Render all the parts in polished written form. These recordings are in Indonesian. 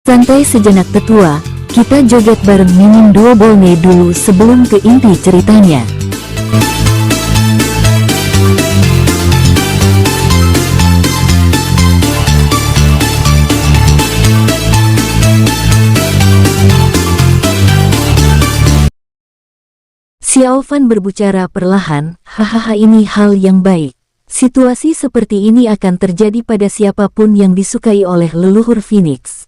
Santai sejenak tetua, kita joget bareng Mimin Duo Bolne dulu sebelum ke inti ceritanya. Xiaofan berbicara perlahan, hahaha, ini hal yang baik. Situasi seperti ini akan terjadi pada siapapun yang disukai oleh leluhur Phoenix.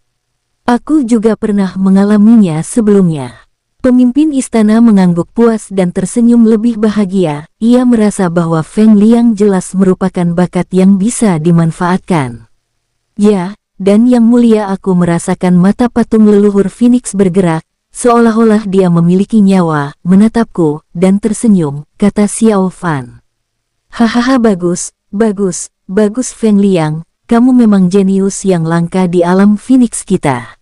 Aku juga pernah mengalaminya sebelumnya. Pemimpin istana mengangguk puas dan tersenyum lebih bahagia. Ia merasa bahwa Feng Liang jelas merupakan bakat yang bisa dimanfaatkan. Ya, dan yang mulia, aku merasakan mata patung leluhur Phoenix bergerak, seolah-olah dia memiliki nyawa, menatapku, dan tersenyum, kata Xiaofan. Hahaha, bagus, bagus, bagus Feng Liang. Kamu memang jenius yang langka di alam Phoenix kita.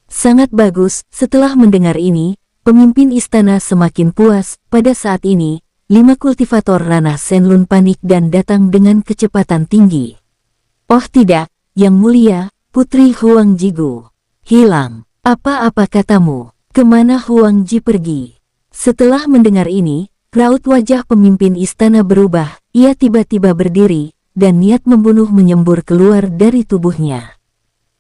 Sangat bagus. Setelah mendengar ini, pemimpin istana semakin puas. Pada saat ini, 5 kultivator ranah Shenlun panik dan datang dengan kecepatan tinggi. Oh tidak, yang mulia, Putri Huang Jigu. Hilang. Apa-apa katamu? Kemana Huang Ji pergi? Setelah mendengar ini, raut wajah pemimpin istana berubah. Ia tiba-tiba berdiri, dan niat membunuh menyembur keluar dari tubuhnya.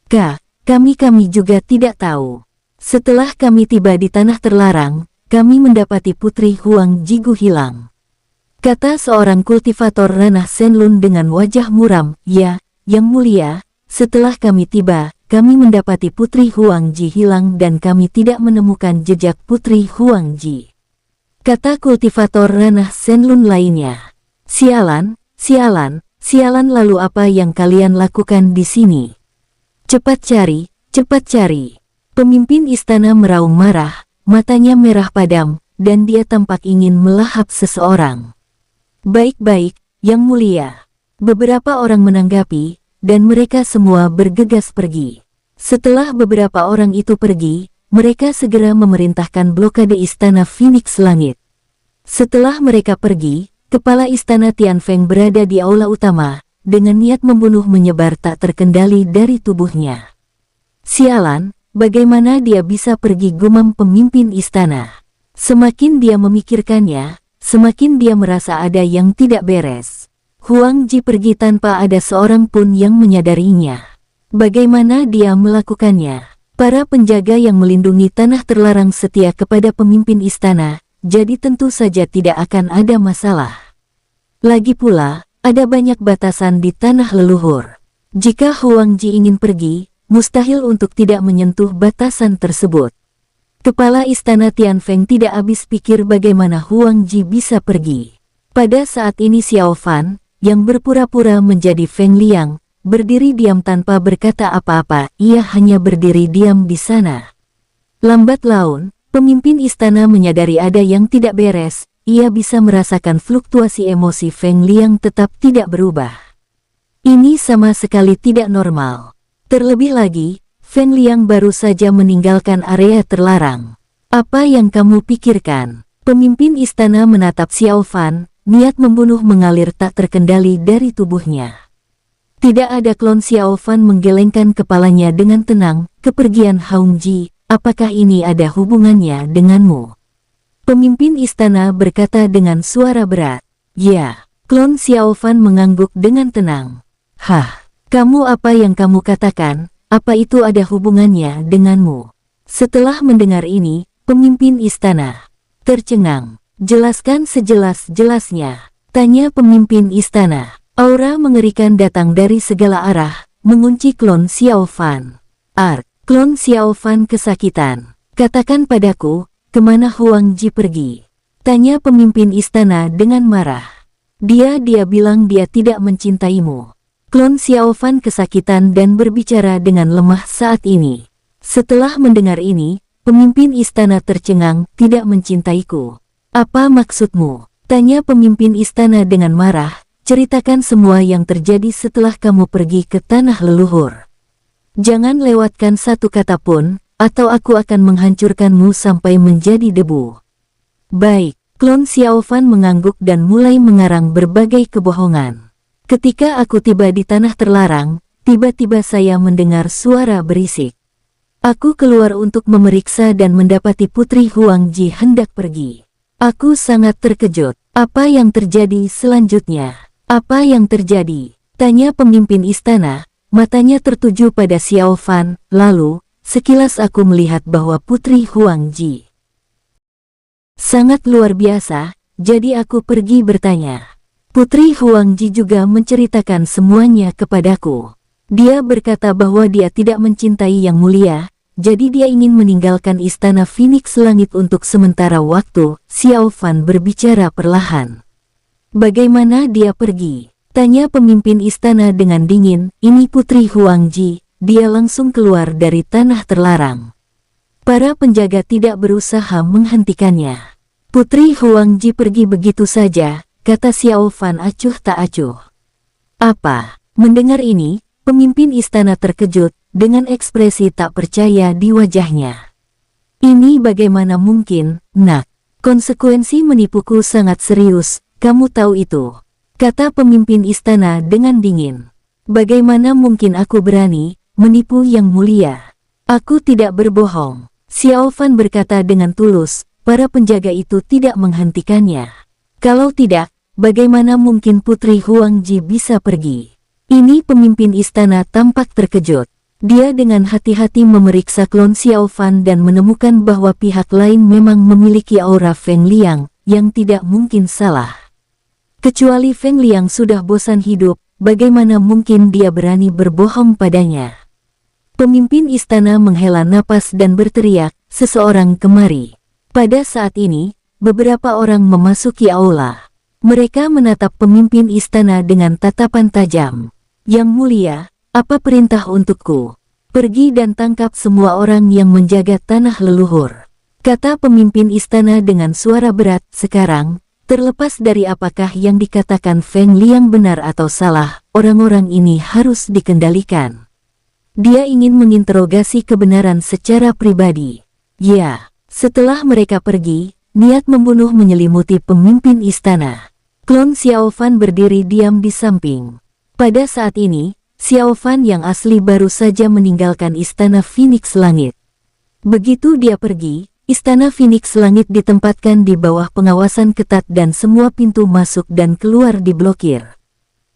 Kami juga tidak tahu. Setelah kami tiba di tanah terlarang, kami mendapati Putri Huang Jigu hilang, kata seorang kultivator ranah Shenlun dengan wajah muram. Ya, yang mulia, setelah kami tiba, kami mendapati Putri Huang Ji hilang dan kami tidak menemukan jejak Putri Huang Ji, kata kultivator ranah Shenlun lainnya. Sialan, sialan. Sialan, lalu apa yang kalian lakukan di sini? Cepat cari, cepat cari. Pemimpin istana meraung marah, matanya merah padam, dan dia tampak ingin melahap seseorang. Baik-baik, yang mulia. Beberapa orang menanggapi, dan mereka semua bergegas pergi. Setelah beberapa orang itu pergi, mereka segera memerintahkan blokade istana Phoenix Langit. Setelah mereka pergi, Kepala Istana Tianfeng berada di aula utama, dengan niat membunuh menyebar tak terkendali dari tubuhnya. Sialan, bagaimana dia bisa pergi, gumam pemimpin istana. Semakin dia memikirkannya, semakin dia merasa ada yang tidak beres. Huang Ji pergi tanpa ada seorang pun yang menyadarinya. Bagaimana dia melakukannya? Para penjaga yang melindungi tanah terlarang setia kepada pemimpin istana, jadi tentu saja tidak akan ada masalah. Lagi pula, ada banyak batasan di tanah leluhur. Jika Huang Ji ingin pergi, mustahil untuk tidak menyentuh batasan tersebut. Kepala istana Tianfeng tidak habis pikir bagaimana Huang Ji bisa pergi. Pada saat ini Xiaofan, yang berpura-pura menjadi Feng Liang, berdiri diam tanpa berkata apa-apa. Ia hanya berdiri diam di sana. Lambat laun, pemimpin istana menyadari ada yang tidak beres. Ia bisa merasakan fluktuasi emosi Feng Liang tetap tidak berubah. Ini sama sekali tidak normal. Terlebih lagi, Feng Liang baru saja meninggalkan area terlarang. Apa yang kamu pikirkan? Pemimpin istana menatap Xiaofan, niat membunuh mengalir tak terkendali dari tubuhnya. Tidak ada. Klon Xiaofan menggelengkan kepalanya dengan tenang. Kepergian Huang Ji, apakah ini ada hubungannya denganmu? Pemimpin istana berkata dengan suara berat. Ya, klon Xiaofan mengangguk dengan tenang. Kamu, apa yang kamu katakan, apa itu ada hubungannya denganmu? Setelah mendengar ini, pemimpin istana tercengang. Jelaskan sejelas-jelasnya, tanya pemimpin istana. Aura mengerikan datang dari segala arah, mengunci klon Xiaofan. Klon Xiaofan kesakitan. Katakan padaku, kemana Huang Ji pergi? Tanya pemimpin istana dengan marah. Dia bilang dia tidak mencintaimu. Klon Xiaofan kesakitan dan berbicara dengan lemah saat ini. Setelah mendengar ini, pemimpin istana tercengang. Tidak mencintaiku? Apa maksudmu? Tanya pemimpin istana dengan marah. Ceritakan semua yang terjadi setelah kamu pergi ke tanah leluhur. Jangan lewatkan satu kata pun, atau aku akan menghancurkanmu sampai menjadi debu. Baik, klon Xiaofan mengangguk dan mulai mengarang berbagai kebohongan. Ketika aku tiba di tanah terlarang, tiba-tiba saya mendengar suara berisik. Aku keluar untuk memeriksa dan mendapati Putri Huangji hendak pergi. Aku sangat terkejut. Apa yang terjadi selanjutnya? Apa yang terjadi? Tanya pemimpin istana, matanya tertuju pada Xiao Fan. Lalu, sekilas aku melihat bahwa Putri Huangji sangat luar biasa, jadi aku pergi bertanya. Putri Huangji juga menceritakan semuanya kepadaku. Dia berkata bahwa dia tidak mencintai Yang Mulia, jadi dia ingin meninggalkan istana Phoenix Langit untuk sementara waktu. Xiao Fan berbicara perlahan. Bagaimana dia pergi? Tanya pemimpin istana dengan dingin. Ini Putri Huangji, dia langsung keluar dari tanah terlarang. Para penjaga tidak berusaha menghentikannya. Putri Huangji pergi begitu saja, kata Xiao Fan acuh tak acuh. Apa? Mendengar ini, pemimpin istana terkejut, dengan ekspresi tak percaya di wajahnya. Ini bagaimana mungkin, nak? Konsekuensi menipuku sangat serius, kamu tahu itu, kata pemimpin istana dengan dingin. Bagaimana mungkin aku berani menipu Yang Mulia? Aku tidak berbohong. Xiao Fan berkata dengan tulus, para penjaga itu tidak menghentikannya. Kalau tidak, bagaimana mungkin Putri Huangji bisa pergi? Ini pemimpin istana tampak terkejut. Dia dengan hati-hati memeriksa klon Xiao Fan dan menemukan bahwa pihak lain memang memiliki aura Feng Liang, yang tidak mungkin salah. Kecuali Feng Liang sudah bosan hidup, bagaimana mungkin dia berani berbohong padanya? Pemimpin istana menghela napas dan berteriak, seseorang kemari. Pada saat ini, beberapa orang memasuki aula. Mereka menatap pemimpin istana dengan tatapan tajam. Yang Mulia, apa perintah untukku? Pergi dan tangkap semua orang yang menjaga tanah leluhur, kata pemimpin istana dengan suara berat. Sekarang, terlepas dari apakah yang dikatakan Feng Liang benar atau salah, orang-orang ini harus dikendalikan. Dia ingin menginterogasi kebenaran secara pribadi. Ya, setelah mereka pergi, niat membunuh menyelimuti pemimpin istana. Klon Xiao Fan berdiri diam di samping. Pada saat ini, Xiao Fan yang asli baru saja meninggalkan istana Phoenix Langit. Begitu dia pergi, istana Phoenix Langit ditempatkan di bawah pengawasan ketat dan semua pintu masuk dan keluar diblokir.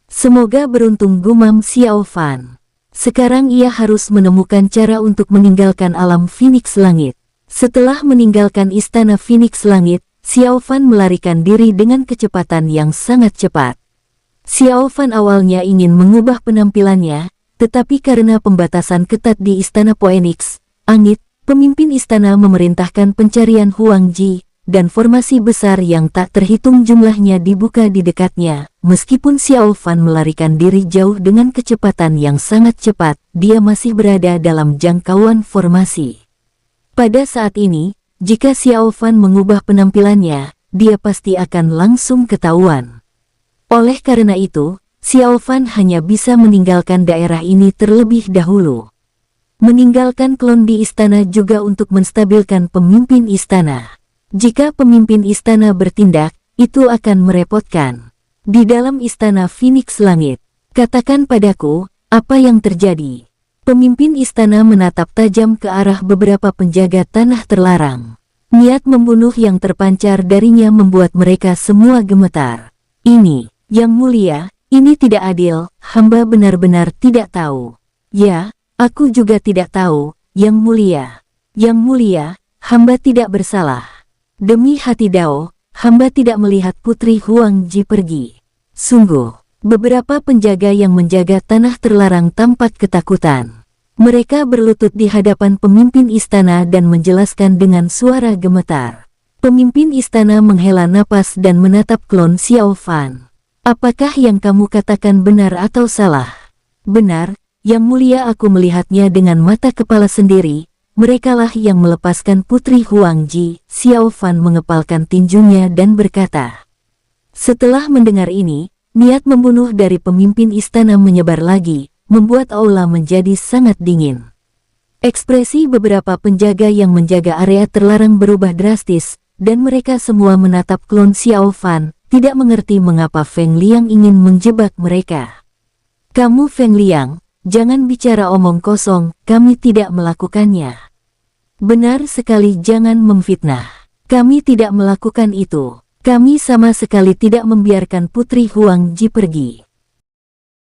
Semoga beruntung, gumam Xiao Fan. Sekarang ia harus menemukan cara untuk meninggalkan alam Phoenix Langit. Setelah meninggalkan istana Phoenix Langit, Xiao Fan melarikan diri dengan kecepatan yang sangat cepat. Xiao Fan awalnya ingin mengubah penampilannya, tetapi karena pembatasan ketat di istana Phoenix Langit, pemimpin istana memerintahkan pencarian Huangji, dan formasi besar yang tak terhitung jumlahnya dibuka di dekatnya. Meskipun Xiao Fan melarikan diri jauh dengan kecepatan yang sangat cepat, dia masih berada dalam jangkauan formasi. Pada saat ini, jika Xiao Fan mengubah penampilannya, dia pasti akan langsung ketahuan. Oleh karena itu, Xiao Fan hanya bisa meninggalkan daerah ini terlebih dahulu. Meninggalkan klon di istana juga untuk menstabilkan pemimpin istana. Jika pemimpin istana bertindak, itu akan merepotkan. Di dalam istana Phoenix Langit, katakan padaku, apa yang terjadi? Pemimpin istana menatap tajam ke arah beberapa penjaga tanah terlarang. Niat membunuh yang terpancar darinya membuat mereka semua gemetar. Ini, Yang Mulia, ini tidak adil, hamba benar-benar tidak tahu. Ya, aku juga tidak tahu, Yang Mulia. Yang Mulia, hamba tidak bersalah. Demi hati Dao, hamba tidak melihat Putri Huangji pergi. Sungguh, beberapa penjaga yang menjaga tanah terlarang tampak ketakutan. Mereka berlutut di hadapan pemimpin istana dan menjelaskan dengan suara gemetar. Pemimpin istana menghela napas dan menatap klon Xiao Fan. Apakah yang kamu katakan benar atau salah? Benar, Yang Mulia, aku melihatnya dengan mata kepala sendiri. Merekalah yang melepaskan Putri Huangji. Xiao Fan mengepalkan tinjunya dan berkata. Setelah mendengar ini, niat membunuh dari pemimpin istana menyebar lagi, membuat aula menjadi sangat dingin. Ekspresi beberapa penjaga yang menjaga area terlarang berubah drastis, dan mereka semua menatap klon Xiao Fan, tidak mengerti mengapa Feng Liang ingin menjebak mereka. Kamu Feng Liang, jangan bicara omong kosong, kami tidak melakukannya. Benar sekali, jangan memfitnah. Kami tidak melakukan itu. Kami sama sekali tidak membiarkan Putri Huang Ji pergi.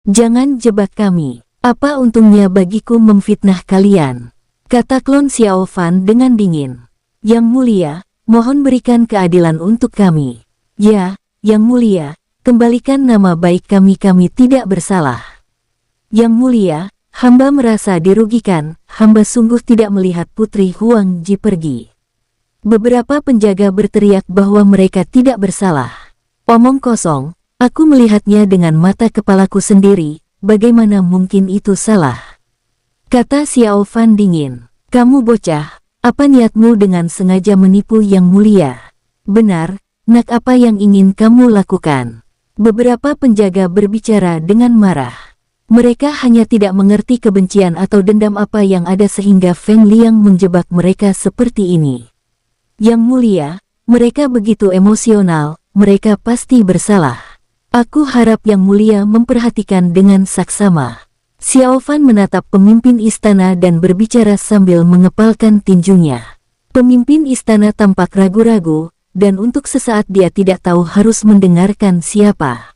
Jangan jebak kami. Apa untungnya bagiku memfitnah kalian? Kata klon Xiao Fan dengan dingin. Yang mulia, mohon berikan keadilan untuk kami. Ya, Yang mulia, kembalikan nama baik kami tidak bersalah. Yang mulia, hamba merasa dirugikan, hamba sungguh tidak melihat Putri Huang Ji pergi. Beberapa penjaga berteriak bahwa mereka tidak bersalah. Omong kosong, aku melihatnya dengan mata kepalaku sendiri, bagaimana mungkin itu salah? Kata Xiao Fan dingin. Kamu bocah, apa niatmu dengan sengaja menipu Yang mulia? Benar, nak, apa yang ingin kamu lakukan? Beberapa penjaga berbicara dengan marah. Mereka hanya tidak mengerti kebencian atau dendam apa yang ada sehingga Feng Liang menjebak mereka seperti ini. Yang mulia, mereka begitu emosional, mereka pasti bersalah. Aku harap Yang mulia memperhatikan dengan saksama. Xiao Fan menatap pemimpin istana dan berbicara sambil mengepalkan tinjunya. Pemimpin istana tampak ragu-ragu, dan untuk sesaat dia tidak tahu harus mendengarkan siapa.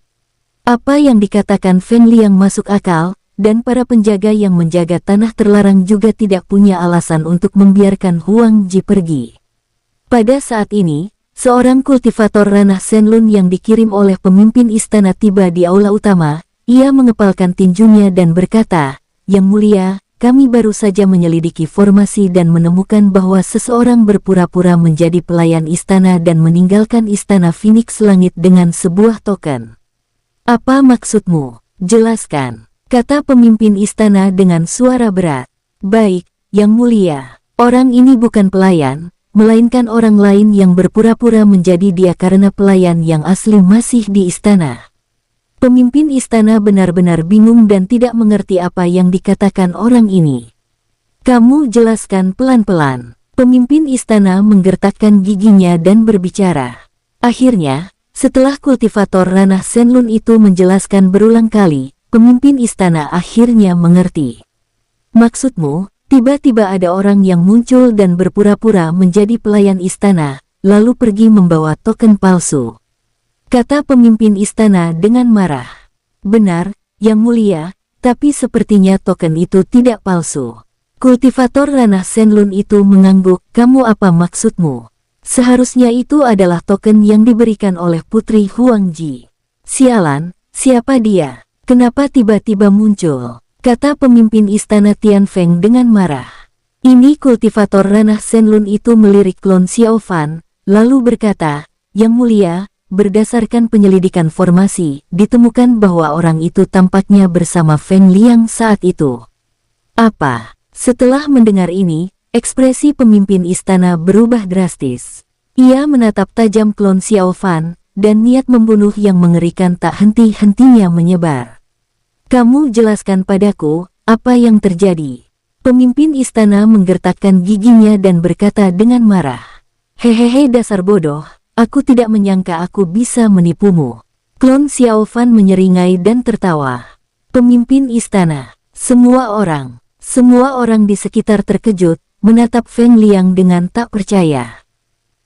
Apa yang dikatakan Feng Liang masuk akal, dan para penjaga yang menjaga tanah terlarang juga tidak punya alasan untuk membiarkan Huang Ji pergi. Pada saat ini, seorang kultivator ranah Shenlun yang dikirim oleh pemimpin istana tiba di aula utama. Ia mengepalkan tinjunya dan berkata, Yang mulia, kami baru saja menyelidiki formasi dan menemukan bahwa seseorang berpura-pura menjadi pelayan istana dan meninggalkan istana Phoenix Langit dengan sebuah token. Apa maksudmu? Jelaskan, kata pemimpin istana dengan suara berat. Baik, Yang mulia, orang ini bukan pelayan, melainkan orang lain yang berpura-pura menjadi dia karena pelayan yang asli masih di istana. Pemimpin istana benar-benar bingung dan tidak mengerti apa yang dikatakan orang ini. Kamu jelaskan pelan-pelan. Pemimpin istana menggertakkan giginya dan berbicara. Akhirnya, setelah kultivator ranah Shenlun itu menjelaskan berulang kali, pemimpin istana akhirnya mengerti. Maksudmu, tiba-tiba ada orang yang muncul dan berpura-pura menjadi pelayan istana, lalu pergi membawa token palsu. Kata pemimpin istana dengan marah. Benar, Yang mulia, tapi sepertinya token itu tidak palsu. Kultivator ranah Shenlun itu mengangguk. Kamu apa maksudmu? Seharusnya itu adalah token yang diberikan oleh Putri Huang Ji. Sialan, siapa dia? Kenapa tiba-tiba muncul? Kata pemimpin istana Tianfeng dengan marah. Ini kultivator ranah Shenlun itu melirik klon Xiao Fan, lalu berkata, Yang mulia, berdasarkan penyelidikan formasi, ditemukan bahwa orang itu tampaknya bersama Feng Liang saat itu. Apa? Setelah mendengar ini, ekspresi pemimpin istana berubah drastis. Ia menatap tajam klon Xiao Fan, dan niat membunuh yang mengerikan tak henti-hentinya menyebar. Kamu jelaskan padaku, apa yang terjadi? Pemimpin istana menggertakkan giginya dan berkata dengan marah. Hehehe, dasar bodoh, aku tidak menyangka aku bisa menipumu. Klon Xiao Fan menyeringai dan tertawa. Pemimpin istana, semua orang di sekitar terkejut, menatap Feng Liang dengan tak percaya.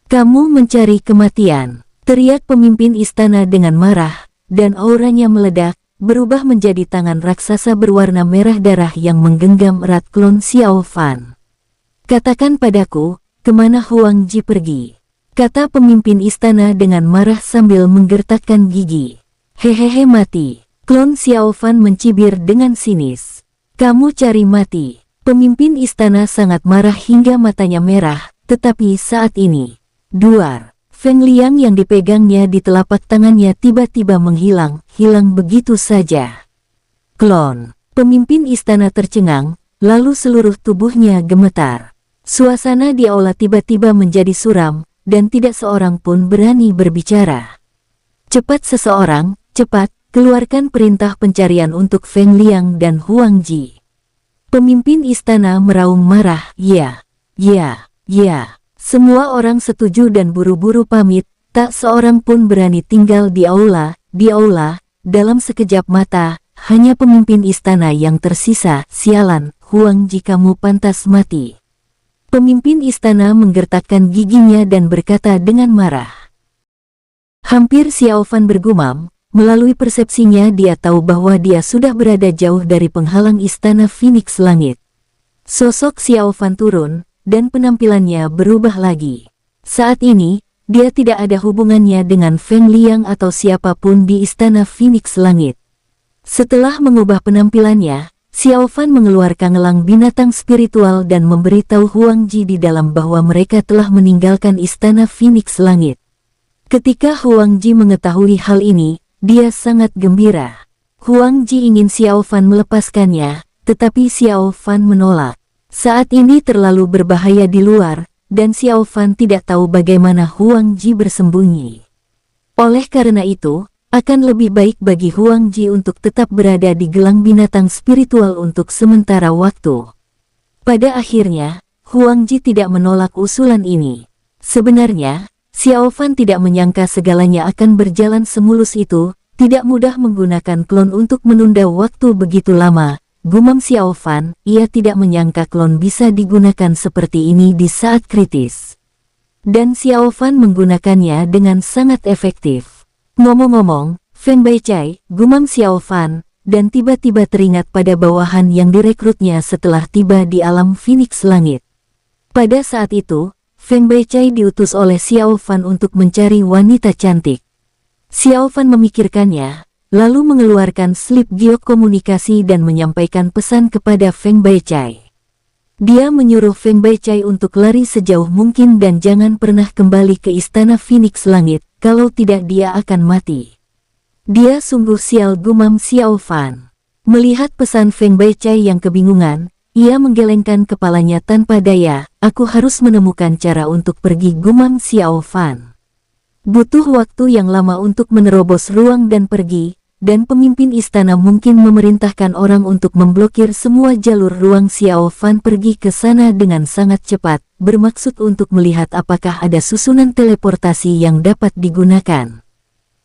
Kamu mencari kematian, teriak pemimpin istana dengan marah, dan auranya meledak, berubah menjadi tangan raksasa berwarna merah darah yang menggenggam erat klon Xiao Fan. Katakan padaku, kemana Huang Ji pergi? Kata pemimpin istana dengan marah sambil menggertakkan gigi. Hehehe, mati. Klon Xiao Fan mencibir dengan sinis. Kamu cari mati. Pemimpin istana sangat marah hingga matanya merah, tetapi saat ini, duar Feng Liang yang dipegangnya di telapak tangannya tiba-tiba hilang begitu saja. Klon, pemimpin istana tercengang, lalu seluruh tubuhnya gemetar. Suasana di aula tiba-tiba menjadi suram, dan tidak seorang pun berani berbicara. Cepat seseorang, cepat, keluarkan perintah pencarian untuk Feng Liang dan Huang Ji. Pemimpin istana meraung marah. Ya. Semua orang setuju dan buru-buru pamit, tak seorang pun berani tinggal di aula. Dalam sekejap mata, hanya pemimpin istana yang tersisa. Sialan, Huang Ji, kamu pantas mati. Pemimpin istana menggertakkan giginya dan berkata dengan marah. Hampir Xiao Fan bergumam, melalui persepsinya dia tahu bahwa dia sudah berada jauh dari penghalang istana Phoenix Langit. Sosok Xiao Fan turun, dan penampilannya berubah lagi. Saat ini, dia tidak ada hubungannya dengan Feng Liang atau siapapun di istana Phoenix Langit. Setelah mengubah penampilannya, Xiao Fan mengeluarkan elang binatang spiritual dan memberitahu Huang Ji di dalam bahwa mereka telah meninggalkan istana Phoenix Langit. Ketika Huang Ji mengetahui hal ini, dia sangat gembira. Huang Ji ingin Xiao Fan melepaskannya, tetapi Xiao Fan menolak. Saat ini terlalu berbahaya di luar, dan Xiao Fan tidak tahu bagaimana Huang Ji bersembunyi. Oleh karena itu, akan lebih baik bagi Huang Ji untuk tetap berada di gelang binatang spiritual untuk sementara waktu. Pada akhirnya, Huang Ji tidak menolak usulan ini. Sebenarnya, Xiao Fan tidak menyangka segalanya akan berjalan semulus itu, tidak mudah menggunakan klon untuk menunda waktu begitu lama. Gumam Xiao Fan, ia tidak menyangka klon bisa digunakan seperti ini di saat kritis. Dan Xiao Fan menggunakannya dengan sangat efektif. Ngomong-ngomong, Feng Baicai, gumam Xiao Fan, dan tiba-tiba teringat pada bawahan yang direkrutnya setelah tiba di alam Phoenix Langit. Pada saat itu, Feng Baicai diutus oleh Xiao Fan untuk mencari wanita cantik. Xiao Fan memikirkannya, lalu mengeluarkan slip giok komunikasi dan menyampaikan pesan kepada Feng Baicai. Dia menyuruh Feng Baicai untuk lari sejauh mungkin dan jangan pernah kembali ke istana Phoenix Langit, kalau tidak dia akan mati. Dia sungguh sial, gumam Xiao Fan. Melihat pesan Feng Baicai yang kebingungan, ia menggelengkan kepalanya tanpa daya. Aku harus menemukan cara untuk pergi, gumam Xiao Fan. Butuh waktu yang lama untuk menerobos ruang dan pergi, dan pemimpin istana mungkin memerintahkan orang untuk memblokir semua jalur ruang. Xiao Fan pergi ke sana dengan sangat cepat, bermaksud untuk melihat apakah ada susunan teleportasi yang dapat digunakan.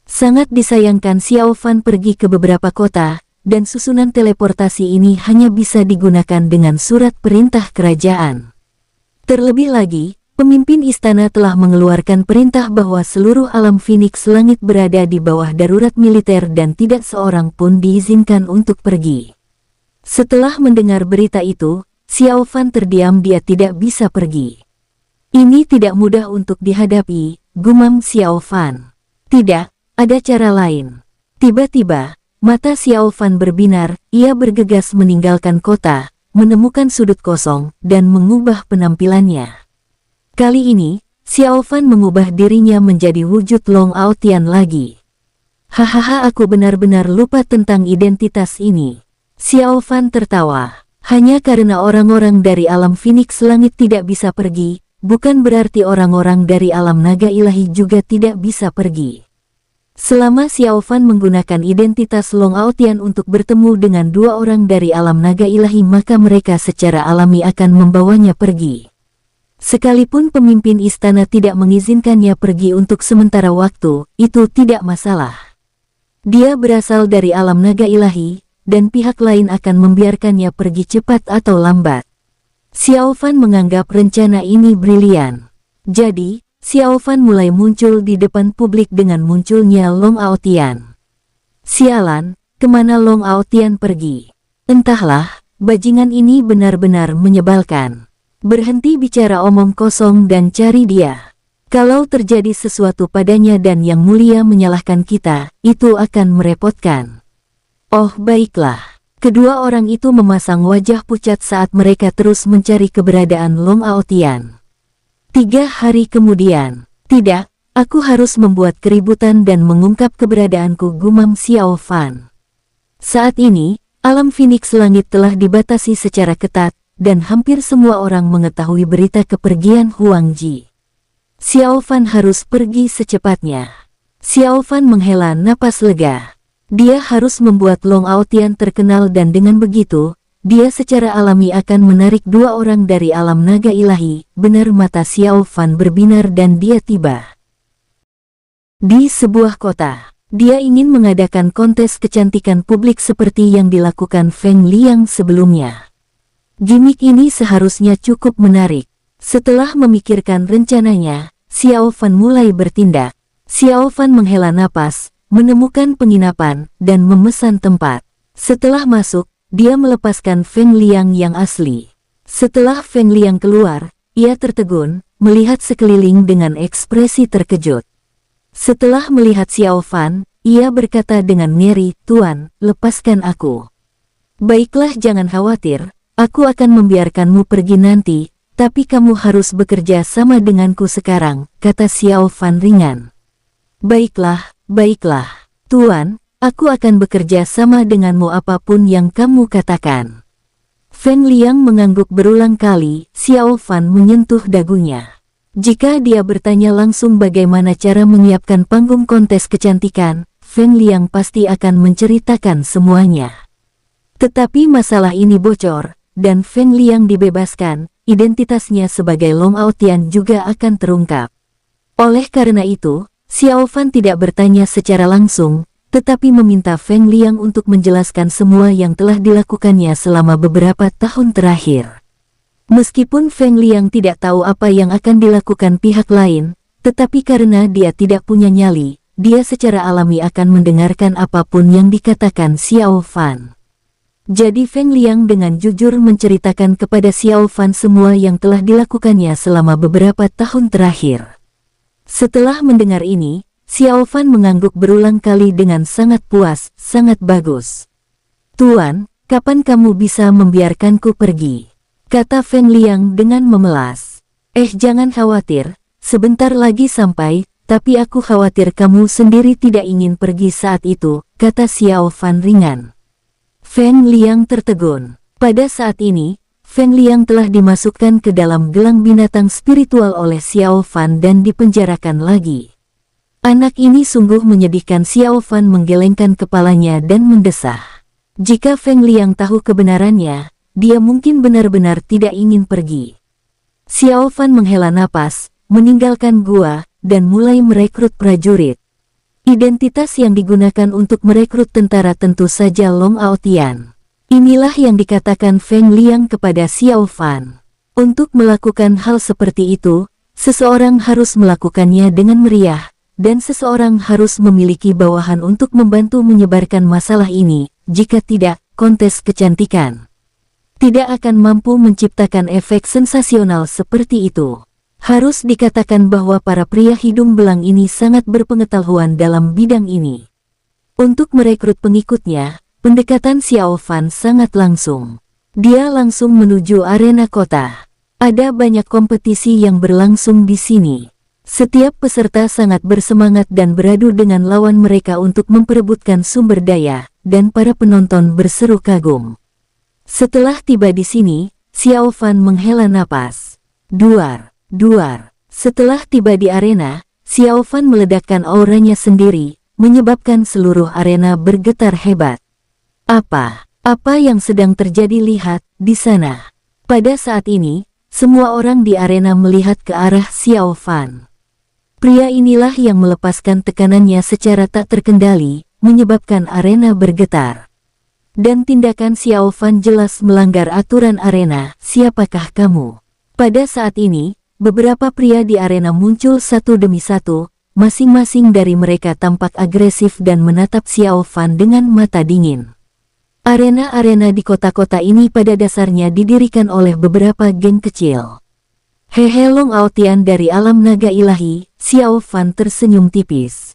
Sangat disayangkan Xiao Fan pergi ke beberapa kota, dan susunan teleportasi ini hanya bisa digunakan dengan surat perintah kerajaan. Terlebih lagi, pemimpin istana telah mengeluarkan perintah bahwa seluruh alam Phoenix Langit berada di bawah darurat militer dan tidak seorang pun diizinkan untuk pergi. Setelah mendengar berita itu, Xiao Fan terdiam, dia tidak bisa pergi. Ini tidak mudah untuk dihadapi, gumam Xiao Fan. Tidak, ada cara lain. Tiba-tiba, mata Xiao Fan berbinar, ia bergegas meninggalkan kota, menemukan sudut kosong, dan mengubah penampilannya. Kali ini, Xiao Fan mengubah dirinya menjadi wujud Long Aotian lagi. Hahaha, aku benar-benar lupa tentang identitas ini. Xiao Fan tertawa. Hanya karena orang-orang dari alam Phoenix Langit tidak bisa pergi, bukan berarti orang-orang dari alam naga ilahi juga tidak bisa pergi. Selama Xiao Fan menggunakan identitas Long Aotian untuk bertemu dengan dua orang dari alam naga ilahi, maka mereka secara alami akan membawanya pergi. Sekalipun pemimpin istana tidak mengizinkannya pergi untuk sementara waktu, itu tidak masalah. Dia berasal dari alam naga ilahi, dan pihak lain akan membiarkannya pergi cepat atau lambat. Xiao Fan menganggap rencana ini brilian. Jadi, Xiao Fan mulai muncul di depan publik dengan munculnya Long Aotian. Sialan, kemana Long Aotian pergi? Entahlah, bajingan ini benar-benar menyebalkan. Berhenti bicara omong kosong dan cari dia. Kalau terjadi sesuatu padanya dan Yang Mulia menyalahkan kita, itu akan merepotkan. Oh baiklah. Kedua orang itu memasang wajah pucat saat mereka terus mencari keberadaan Long Aotian. 3 hari kemudian. Tidak, aku harus membuat keributan dan mengungkap keberadaanku, gumam Xiao Fan. Saat ini, alam Phoenix Langit telah dibatasi secara ketat, dan hampir semua orang mengetahui berita kepergian Huang Ji. Xiao Fan harus pergi secepatnya. Xiao Fan menghela napas lega. Dia harus membuat Long Aotian terkenal dan dengan begitu, dia secara alami akan menarik dua orang dari alam naga ilahi. Benar, mata Xiao Fan berbinar dan dia tiba di sebuah kota. Dia ingin mengadakan kontes kecantikan publik seperti yang dilakukan Feng Liang sebelumnya. Gimik ini seharusnya cukup menarik. Setelah memikirkan rencananya, Xiao Fan mulai bertindak. Xiao Fan menghela napas, menemukan penginapan, dan memesan tempat. Setelah masuk, dia melepaskan Feng Liang yang asli. Setelah Feng Liang keluar, ia tertegun, melihat sekeliling dengan ekspresi terkejut. Setelah melihat Xiao Fan, ia berkata dengan ngeri, "Tuan, lepaskan aku." "Baiklah, jangan khawatir, aku akan membiarkanmu pergi nanti, tapi kamu harus bekerja sama denganku sekarang," kata Xiao Fan ringan. Baiklah, Tuan, aku akan bekerja sama denganmu apapun yang kamu katakan." Feng Liang mengangguk berulang kali. Xiao Fan menyentuh dagunya. Jika dia bertanya langsung bagaimana cara menyiapkan panggung kontes kecantikan, Feng Liang pasti akan menceritakan semuanya. Tetapi masalah ini bocor, dan Feng Liang dibebaskan, identitasnya sebagai Long Aotian juga akan terungkap. Oleh karena itu, Xiao Fan tidak bertanya secara langsung, tetapi meminta Feng Liang untuk menjelaskan semua yang telah dilakukannya selama beberapa tahun terakhir. Meskipun Feng Liang tidak tahu apa yang akan dilakukan pihak lain, tetapi karena dia tidak punya nyali, dia secara alami akan mendengarkan apapun yang dikatakan Xiao Fan. Jadi Feng Liang dengan jujur menceritakan kepada Xiao Fan semua yang telah dilakukannya selama beberapa tahun terakhir. Setelah mendengar ini, Xiao Fan mengangguk berulang kali dengan sangat puas, "Sangat bagus. Tuan, kapan kamu bisa membiarkanku pergi?" kata Feng Liang dengan memelas. Jangan khawatir, sebentar lagi sampai, tapi aku khawatir kamu sendiri tidak ingin pergi saat itu," kata Xiao Fan ringan. Feng Liang tertegun. Pada saat ini, Feng Liang telah dimasukkan ke dalam gelang binatang spiritual oleh Xiao Fan dan dipenjarakan lagi. Anak ini sungguh menyedihkan. Xiao Fan menggelengkan kepalanya dan mendesah. Jika Feng Liang tahu kebenarannya, dia mungkin benar-benar tidak ingin pergi. Xiao Fan menghela napas, meninggalkan gua, dan mulai merekrut prajurit. Identitas yang digunakan untuk merekrut tentara tentu saja Long Aotian. Inilah yang dikatakan Feng Liang kepada Xiao Fan. Untuk melakukan hal seperti itu, seseorang harus melakukannya dengan meriah, dan seseorang harus memiliki bawahan untuk membantu menyebarkan masalah ini. Jika tidak, kontes kecantikan tidak akan mampu menciptakan efek sensasional seperti itu. Harus dikatakan bahwa para pria hidung belang ini sangat berpengetahuan dalam bidang ini. Untuk merekrut pengikutnya, pendekatan Xiao Fan sangat langsung. Dia langsung menuju arena kota. Ada banyak kompetisi yang berlangsung di sini. Setiap peserta sangat bersemangat dan beradu dengan lawan mereka untuk memperebutkan sumber daya, dan para penonton berseru kagum. Setelah tiba di sini, Xiao Fan menghela napas. Duar. Setelah tiba di arena, Xiao Fan meledakkan auranya sendiri, menyebabkan seluruh arena bergetar hebat. Apa yang sedang terjadi? Lihat, di sana. Pada saat ini, semua orang di arena melihat ke arah Xiao Fan. Pria inilah yang melepaskan tekanannya secara tak terkendali, menyebabkan arena bergetar. Dan tindakan Xiao Fan jelas melanggar aturan arena. Siapakah kamu? Pada saat ini, beberapa pria di arena muncul satu demi satu, masing-masing dari mereka tampak agresif dan menatap Xiao Fan dengan mata dingin. Arena-arena di kota-kota ini pada dasarnya didirikan oleh beberapa geng kecil. Hehe, Long Aotian dari alam naga ilahi. Xiao Fan tersenyum tipis.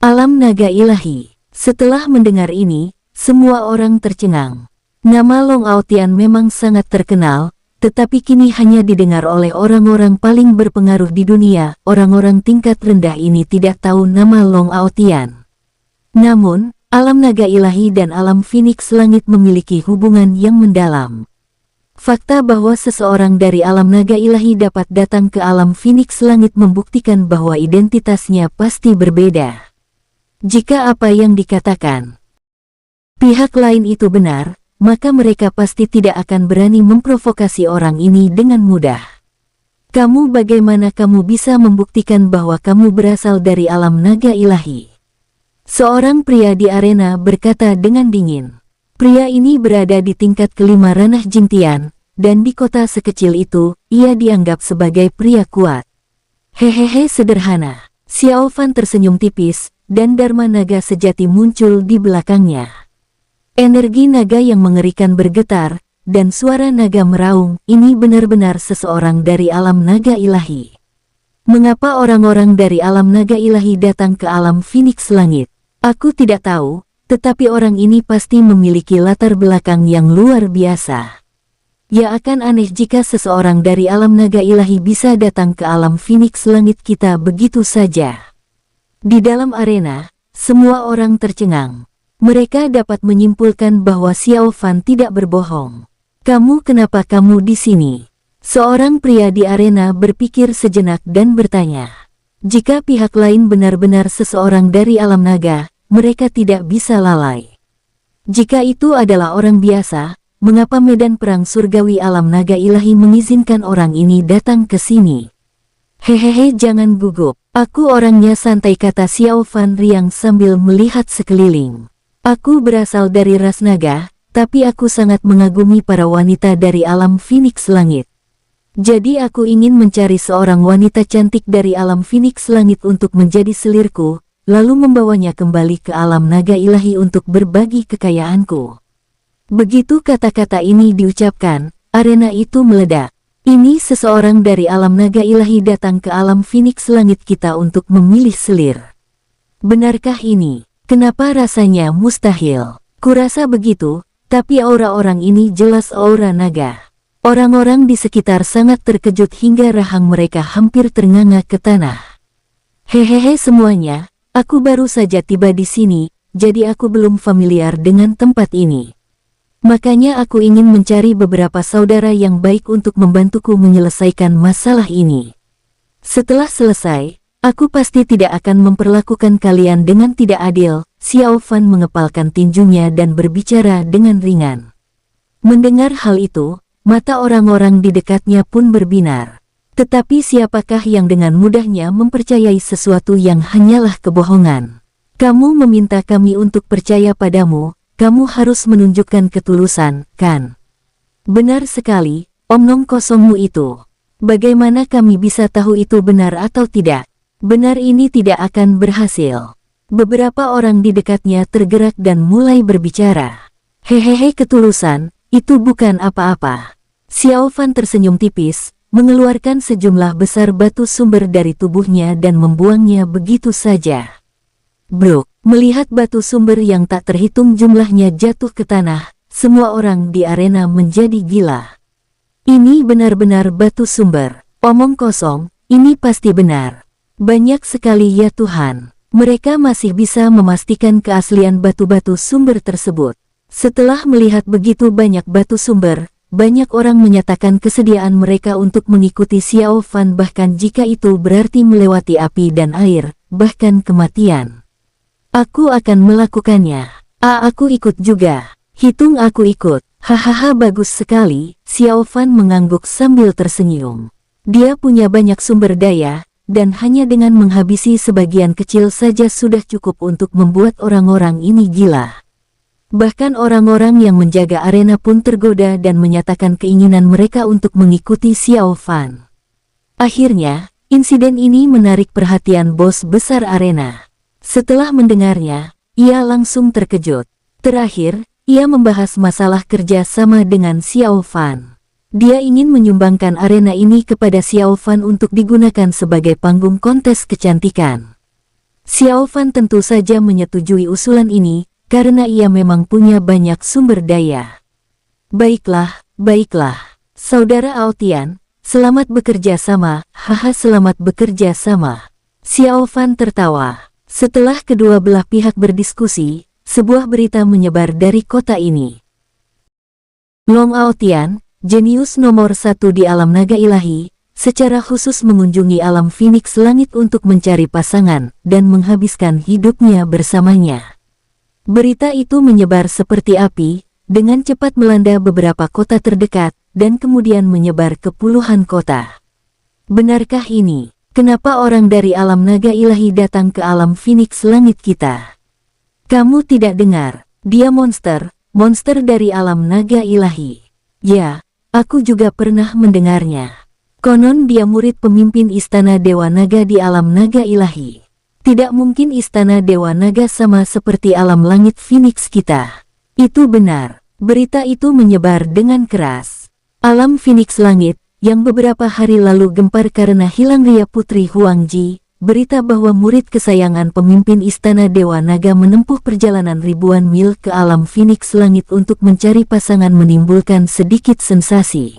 Alam naga ilahi. Setelah mendengar ini, semua orang tercengang. Nama Long Aotian memang sangat terkenal, tetapi kini hanya didengar oleh orang-orang paling berpengaruh di dunia. Orang-orang tingkat rendah ini tidak tahu nama Long Aotian. Namun, alam naga ilahi dan alam Phoenix Langit memiliki hubungan yang mendalam. Fakta bahwa seseorang dari alam naga ilahi dapat datang ke alam Phoenix Langit membuktikan bahwa identitasnya pasti berbeda. Jika apa yang dikatakan pihak lain itu benar, maka mereka pasti tidak akan berani memprovokasi orang ini dengan mudah. Bagaimana kamu bisa membuktikan bahwa kamu berasal dari alam naga ilahi? Seorang pria di arena berkata dengan dingin. Pria ini berada di tingkat kelima ranah Jingtian, dan di kota sekecil itu, ia dianggap sebagai pria kuat. Hehehe sederhana. Xiao Fan tersenyum tipis, dan Dharma naga sejati muncul di belakangnya. Energi naga yang mengerikan bergetar, dan suara naga meraung, ini benar-benar seseorang dari alam naga ilahi. Mengapa orang-orang dari alam naga ilahi datang ke alam Phoenix Langit? Aku tidak tahu, tetapi orang ini pasti memiliki latar belakang yang luar biasa. Ya akan aneh jika seseorang dari alam naga ilahi bisa datang ke alam Phoenix Langit kita begitu saja. Di dalam arena, semua orang tercengang. Mereka dapat menyimpulkan bahwa Xiao Fan tidak berbohong. Kenapa kamu di sini? Seorang pria di arena berpikir sejenak dan bertanya. Jika pihak lain benar-benar seseorang dari alam naga, mereka tidak bisa lalai. Jika itu adalah orang biasa, mengapa medan perang surgawi alam naga ilahi mengizinkan orang ini datang ke sini? Hehehe jangan gugup, aku orangnya santai kata Xiao Fan riang sambil melihat sekeliling. Aku berasal dari ras naga, tapi aku sangat mengagumi para wanita dari alam Phoenix Langit. Jadi aku ingin mencari seorang wanita cantik dari alam Phoenix Langit untuk menjadi selirku, lalu membawanya kembali ke alam naga ilahi untuk berbagi kekayaanku. Begitu kata-kata ini diucapkan, arena itu meledak. Ini seseorang dari alam naga ilahi datang ke alam Phoenix Langit kita untuk memilih selir. Benarkah ini? Kenapa rasanya mustahil? Kurasa begitu. Tapi aura orang ini jelas aura naga. Orang-orang di sekitar sangat terkejut hingga rahang mereka hampir ternganga ke tanah. Hehehe semuanya, aku baru saja tiba di sini, jadi aku belum familiar dengan tempat ini. Makanya aku ingin mencari beberapa saudara yang baik untuk membantuku menyelesaikan masalah ini. Setelah selesai, aku pasti tidak akan memperlakukan kalian dengan tidak adil. Xiao Fan mengepalkan tinjunya dan berbicara dengan ringan. Mendengar hal itu, mata orang-orang di dekatnya pun berbinar. Tetapi siapakah yang dengan mudahnya mempercayai sesuatu yang hanyalah kebohongan? Kamu meminta kami untuk percaya padamu, kamu harus menunjukkan ketulusan, kan? Benar sekali, omong kosongmu itu. Bagaimana kami bisa tahu itu benar atau tidak? Benar ini tidak akan berhasil. Beberapa orang di dekatnya tergerak dan mulai berbicara. Hehehe ketulusan, itu bukan apa-apa. Xiao Fan tersenyum tipis, mengeluarkan sejumlah besar batu sumber dari tubuhnya dan membuangnya begitu saja. Bruk, melihat batu sumber yang tak terhitung jumlahnya jatuh ke tanah, semua orang di arena menjadi gila. Ini benar-benar batu sumber. Omong kosong, ini pasti benar. Banyak sekali ya Tuhan. Mereka masih bisa memastikan keaslian batu-batu sumber tersebut. Setelah melihat begitu banyak batu sumber, banyak orang menyatakan kesediaan mereka untuk mengikuti Xiao Fan bahkan jika itu berarti melewati api dan air, bahkan kematian. Aku akan melakukannya. Aku ikut juga. Hitung aku ikut. Hahaha bagus sekali, Xiao Fan mengangguk sambil tersenyum. Dia punya banyak sumber daya, dan hanya dengan menghabisi sebagian kecil saja sudah cukup untuk membuat orang-orang ini gila. Bahkan orang-orang yang menjaga arena pun tergoda dan menyatakan keinginan mereka untuk mengikuti Xiao Fan. Akhirnya, insiden ini menarik perhatian bos besar arena. Setelah mendengarnya, ia langsung terkejut. Terakhir, ia membahas masalah kerja sama dengan Xiao Fan. Dia ingin menyumbangkan arena ini kepada Xiao Fan untuk digunakan sebagai panggung kontes kecantikan. Xiao Fan tentu saja menyetujui usulan ini, karena ia memang punya banyak sumber daya. Baiklah, Saudara Aotian, selamat bekerja sama, haha selamat bekerja sama. Xiao Fan tertawa. Setelah kedua belah pihak berdiskusi, sebuah berita menyebar dari kota ini. Long Aotian, jenius nomor 1 di alam naga ilahi, secara khusus mengunjungi alam Phoenix Langit untuk mencari pasangan dan menghabiskan hidupnya bersamanya. Berita itu menyebar seperti api, dengan cepat melanda beberapa kota terdekat, dan kemudian menyebar ke puluhan kota. Benarkah ini? Kenapa orang dari alam naga ilahi datang ke alam Phoenix Langit kita? Kamu tidak dengar, dia monster dari alam naga ilahi. Ya, aku juga pernah mendengarnya. Konon dia murid pemimpin istana Dewa Naga di alam naga ilahi. Tidak mungkin istana Dewa Naga sama seperti alam langit Phoenix kita. Itu benar. Berita itu menyebar dengan keras. Alam Phoenix Langit, yang beberapa hari lalu gempar karena hilang Ria Putri Huangji, berita bahwa murid kesayangan pemimpin istana Dewa Naga menempuh perjalanan ribuan mil ke alam Phoenix Langit untuk mencari pasangan menimbulkan sedikit sensasi.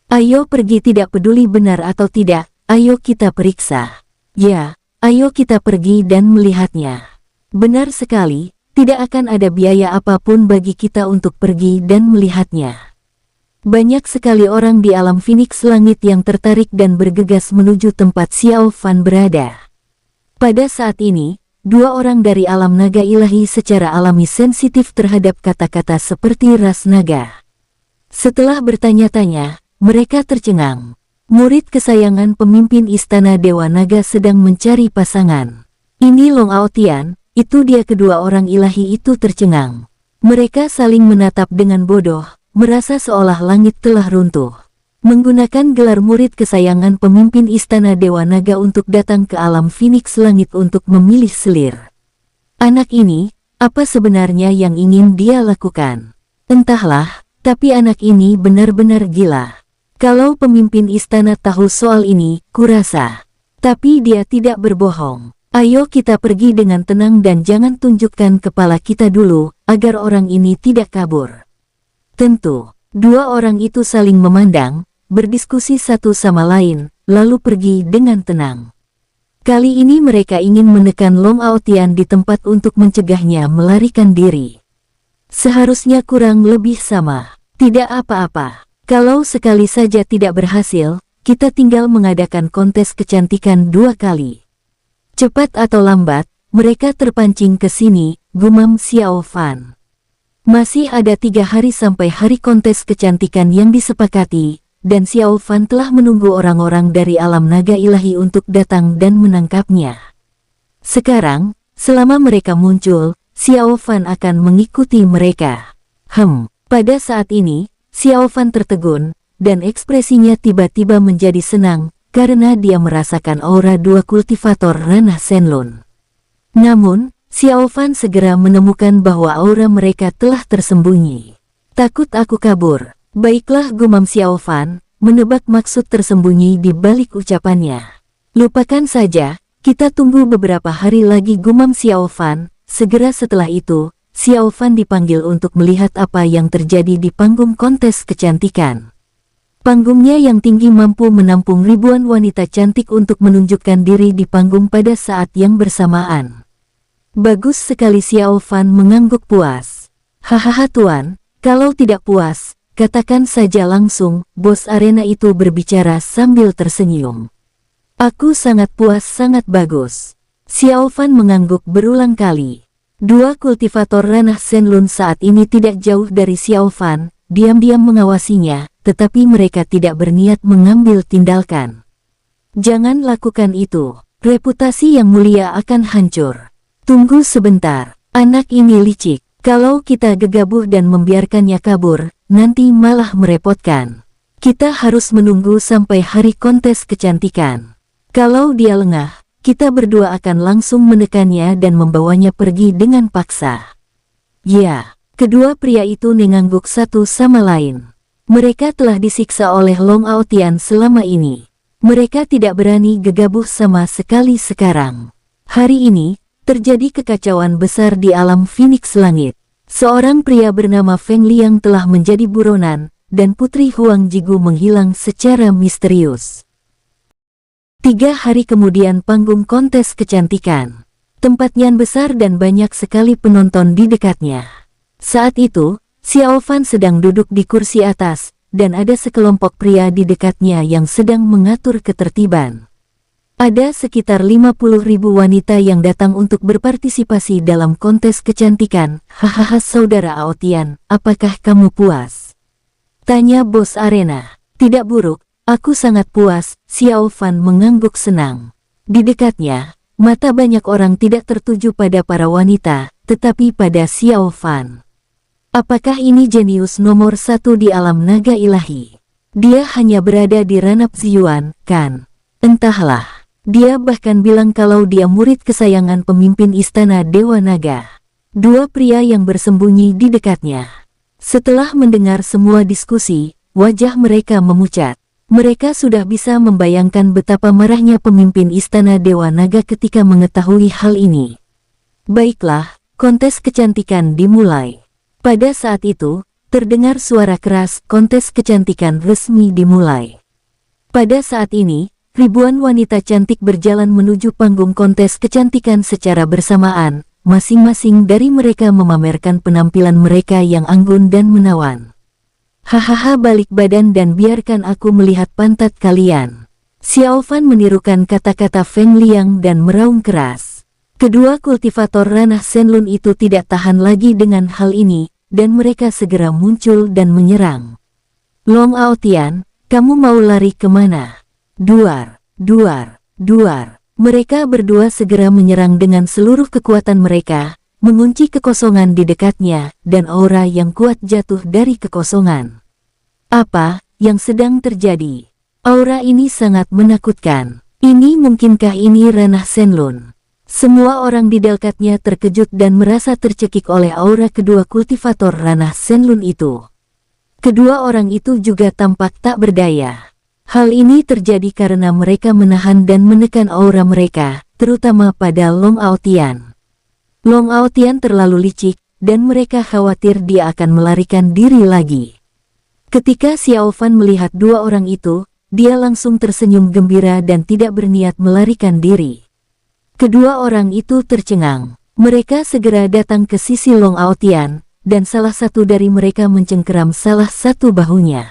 Ayo pergi, tidak peduli benar atau tidak, ayo kita periksa. Ya. Ayo kita pergi dan melihatnya. Benar sekali, tidak akan ada biaya apapun bagi kita untuk pergi dan melihatnya. Banyak sekali orang di alam Phoenix Langit yang tertarik dan bergegas menuju tempat Xiao Fan berada. Pada saat ini, dua orang dari alam naga ilahi secara alami sensitif terhadap kata-kata seperti ras naga. Setelah bertanya-tanya, mereka tercengang. Murid kesayangan pemimpin istana Dewa Naga sedang mencari pasangan. Ini Long Aotian, itu dia. Kedua orang ilahi itu tercengang. Mereka saling menatap dengan bodoh, merasa seolah langit telah runtuh. Menggunakan gelar murid kesayangan pemimpin istana Dewa Naga untuk datang ke alam Phoenix Langit untuk memilih selir. Anak ini, apa sebenarnya yang ingin dia lakukan? Entahlah, tapi anak ini benar-benar gila. Kalau pemimpin istana tahu soal ini, kurasa. Tapi dia tidak berbohong. Ayo kita pergi dengan tenang dan jangan tunjukkan kepala kita dulu, agar orang ini tidak kabur. Tentu, dua orang itu saling memandang, berdiskusi satu sama lain, lalu pergi dengan tenang. Kali ini mereka ingin menekan Long Aotian di tempat untuk mencegahnya melarikan diri. Seharusnya kurang lebih sama. Tidak apa-apa. Kalau sekali saja tidak berhasil, kita tinggal mengadakan kontes kecantikan 2 kali. Cepat atau lambat, mereka terpancing ke sini, gumam Xiao Fan. Masih ada 3 hari sampai hari kontes kecantikan yang disepakati, dan Xiao Fan telah menunggu orang-orang dari alam naga ilahi untuk datang dan menangkapnya. Sekarang, selama mereka muncul, Xiao Fan akan mengikuti mereka. Pada saat ini, Xiao Fan tertegun, dan ekspresinya tiba-tiba menjadi senang, karena dia merasakan aura 2 kultivator ranah Shenlong. Namun, Xiao Fan segera menemukan bahwa aura mereka telah tersembunyi. Takut aku kabur. Baiklah, gumam Xiao Fan, menebak maksud tersembunyi di balik ucapannya. Lupakan saja, kita tunggu beberapa hari lagi, gumam Xiao Fan. Segera setelah itu, Xiao Fan dipanggil untuk melihat apa yang terjadi di panggung kontes kecantikan. Panggungnya yang tinggi mampu menampung ribuan wanita cantik untuk menunjukkan diri di panggung pada saat yang bersamaan. Bagus sekali, Xiao Fan mengangguk puas. Hahaha tuan, kalau tidak puas, katakan saja langsung, bos arena itu berbicara sambil tersenyum. Aku sangat puas, sangat bagus. Xiao Fan mengangguk berulang kali. 2 kultivator ranah Shenlong saat ini tidak jauh dari Xiao Fan, diam-diam mengawasinya, tetapi mereka tidak berniat mengambil tindakan. Jangan lakukan itu, reputasi yang mulia akan hancur. Tunggu sebentar, anak ini licik. Kalau kita gegabah dan membiarkannya kabur, nanti malah merepotkan. Kita harus menunggu sampai hari kontes kecantikan. Kalau dia lengah, kita berdua akan langsung menekannya dan membawanya pergi dengan paksa. Ya, kedua pria itu mengangguk satu sama lain. Mereka telah disiksa oleh Long Aotian selama ini. Mereka tidak berani gegabah sama sekali sekarang. Hari ini, terjadi kekacauan besar di alam Phoenix Langit. Seorang pria bernama Feng Liang telah menjadi buronan, dan Putri Huang Jigu menghilang secara misterius. 3 hari kemudian panggung kontes kecantikan. Tempatnya besar dan banyak sekali penonton di dekatnya. Saat itu, Xiao Fan sedang duduk di kursi atas, dan ada sekelompok pria di dekatnya yang sedang mengatur ketertiban. Ada sekitar 50.000 wanita yang datang untuk berpartisipasi dalam kontes kecantikan. Hahaha, saudara Aotian, apakah kamu puas? Tanya bos arena. Tidak buruk. Aku sangat puas, Xiao Fan mengangguk senang. Di dekatnya, mata banyak orang tidak tertuju pada para wanita, tetapi pada Xiao Fan. Apakah ini jenius nomor satu di alam naga ilahi? Dia hanya berada di ranah Ziyuan, kan? Entahlah. Dia bahkan bilang kalau dia murid kesayangan pemimpin istana Dewa Naga. Dua pria yang bersembunyi di dekatnya. Setelah mendengar semua diskusi, wajah mereka memucat. Mereka sudah bisa membayangkan betapa marahnya pemimpin istana Dewa Naga ketika mengetahui hal ini. Baiklah, kontes kecantikan dimulai. Pada saat itu, terdengar suara keras, kontes kecantikan resmi dimulai. Pada saat ini, ribuan wanita cantik berjalan menuju panggung kontes kecantikan secara bersamaan, masing-masing dari mereka memamerkan penampilan mereka yang anggun dan menawan. Hahaha, balik badan dan biarkan aku melihat pantat kalian. Xiao Fan menirukan kata-kata Feng Liang dan meraung keras. Kedua kultivator ranah Shenlun itu tidak tahan lagi dengan hal ini, dan mereka segera muncul dan menyerang. Long Aotian, kamu mau lari kemana? Duar, duar, duar. Mereka berdua segera menyerang dengan seluruh kekuatan mereka, mengunci kekosongan di dekatnya, dan aura yang kuat jatuh dari kekosongan. Apa yang sedang terjadi? Aura ini sangat menakutkan. Ini mungkinkah ini ranah Shenlun? Semua orang di dekatnya terkejut dan merasa tercekik oleh aura kedua kultivator ranah Shenlun itu. Kedua orang itu juga tampak tak berdaya. Hal ini terjadi karena mereka menahan dan menekan aura mereka, terutama pada Long Aotian. Long Aotian terlalu licik, dan mereka khawatir dia akan melarikan diri lagi. Ketika Xiao Fan melihat dua orang itu, dia langsung tersenyum gembira dan tidak berniat melarikan diri. Kedua orang itu tercengang. Mereka segera datang ke sisi Long Aotian, dan salah satu dari mereka mencengkeram salah satu bahunya.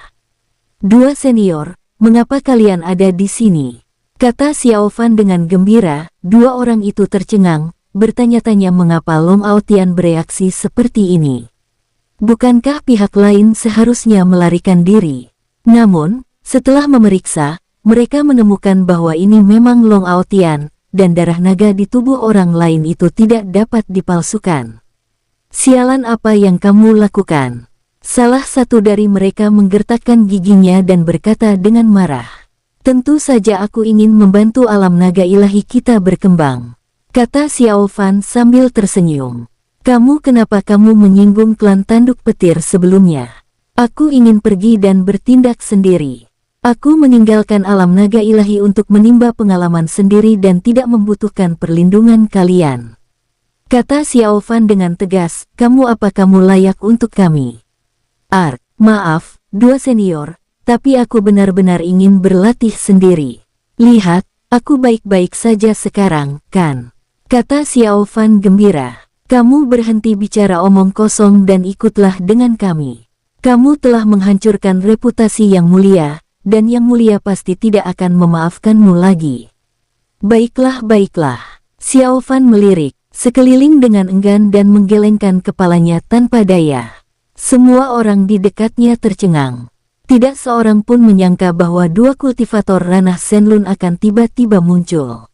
Dua senior, mengapa kalian ada di sini? Kata Xiao Fan dengan gembira. Dua orang itu tercengang, bertanya-tanya mengapa Long Aotian bereaksi seperti ini. Bukankah pihak lain seharusnya melarikan diri? Namun, setelah memeriksa, mereka menemukan bahwa ini memang Long Aotian, dan darah naga di tubuh orang lain itu tidak dapat dipalsukan. Sialan, apa yang kamu lakukan? Salah satu dari mereka menggertakkan giginya dan berkata dengan marah. Tentu saja aku ingin membantu alam naga ilahi kita berkembang, kata Xiao Fan sambil tersenyum. Kenapa kamu menyinggung klan tanduk petir sebelumnya? Aku ingin pergi dan bertindak sendiri. Aku meninggalkan alam naga ilahi untuk menimba pengalaman sendiri dan tidak membutuhkan perlindungan kalian. Kata Xiao Fan dengan tegas, kamu layak untuk kami? Maaf, dua senior, tapi aku benar-benar ingin berlatih sendiri. Lihat, aku baik-baik saja sekarang, kan? Kata Xiao Fan gembira. Kamu berhenti bicara omong kosong dan ikutlah dengan kami. Kamu telah menghancurkan reputasi yang mulia, dan yang mulia pasti tidak akan memaafkanmu lagi. Baiklah, baiklah. Xiao Fan melirik sekeliling dengan enggan dan menggelengkan kepalanya tanpa daya. Semua orang di dekatnya tercengang. Tidak seorang pun menyangka bahwa dua kultivator ranah Shenlun akan tiba-tiba muncul.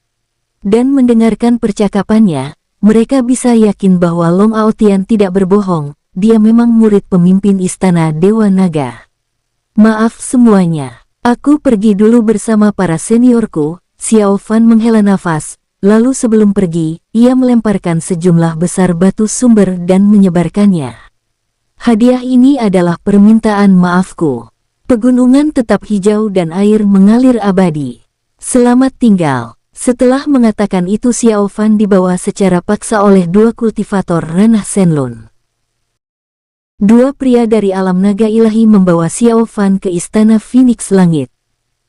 Dan mendengarkan percakapannya, mereka bisa yakin bahwa Long Aotian tidak berbohong, dia memang murid pemimpin istana Dewa Naga. Maaf semuanya, aku pergi dulu bersama para seniorku. Xiao Fan menghela nafas, lalu sebelum pergi, ia melemparkan sejumlah besar batu sumber dan menyebarkannya. Hadiah ini adalah permintaan maafku. Pegunungan tetap hijau dan air mengalir abadi. Selamat tinggal. Setelah mengatakan itu, Xiao Fan dibawa secara paksa oleh dua kultivator ranah Shenlun. Dua pria dari alam naga ilahi membawa Xiao Fan ke istana Phoenix Langit.